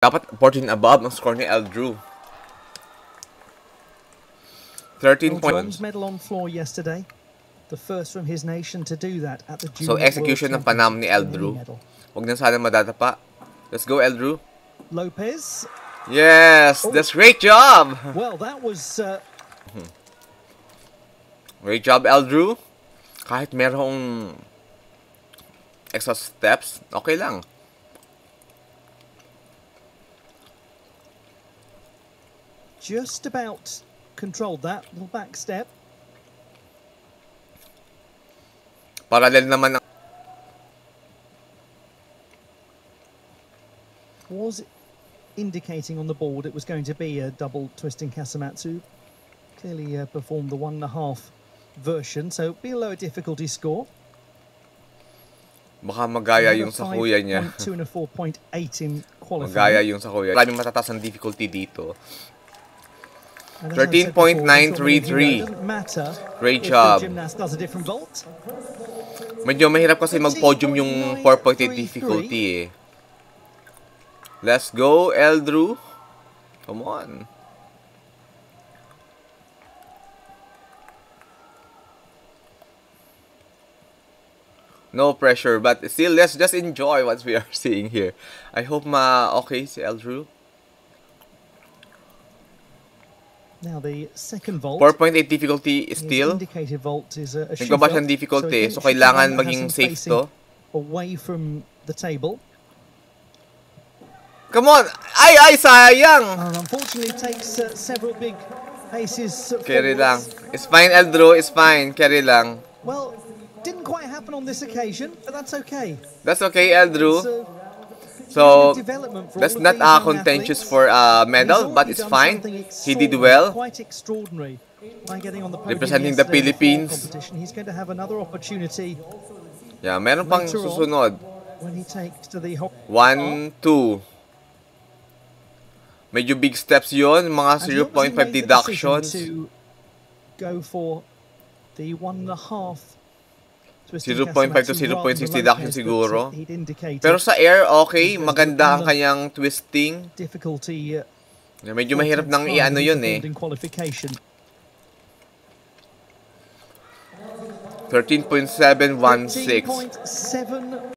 Dapat 14 above ang score ni Eldrew. 13 points. Medal on floor yesterday. The first from his nation to do that at the So execution ng Panam ni Eldrew. Huwag na sana madadapa. Let's go, Eldrew. Lopez. Yes, that's great job. Well, that was great job, Eldrew. Kahit merong extra steps, okay lang. Just about controlled that little back step. Parallel naman ang was indicating on the board it was going to be a double twisting Kasamatsu. Clearly performed the 1.5 version, so be a lower difficulty score. Baka magaya yung sa kuya niya. 2 and a 4.8 in qualifying. Magaya yung sa kuya. Maraming matataas ang difficulty dito. 13.933. Great job. Medyo mahirap kasi mag-podium yung 4.8 difficulty eh. Let's go, Eldrew. Come on. No pressure, but still, let's just enjoy what we are seeing here. I hope okay si Eldrew. Now the second vault. 4.8 difficulty still. Indicated vault is a nagbaba siyang difficulty, so kailangan maging safe to. Away from the table. Come on! Ay, sayang! Unfortunately, takes several big aces. Carry lang. It's fine, Eldrew. It's fine. Carry lang. Well, didn't quite happen on this occasion, but that's okay. That's okay, Eldrew. So, that's not contentious for a medal, but it's fine. He did well. Quite extraordinary by getting on the podium representing the Philippines. He's going to have another opportunity. Yeah, meron pang susunod. When he takes to the 1, 2. Medyo big steps yon, mga 0.5 deductions. To go for the 1.5. 0.5 to 0.6 deduction siguro. Pero sa air, okay. Maganda ang kanyang twisting. Medyo mahirap nang i-ano yun eh. 13.716.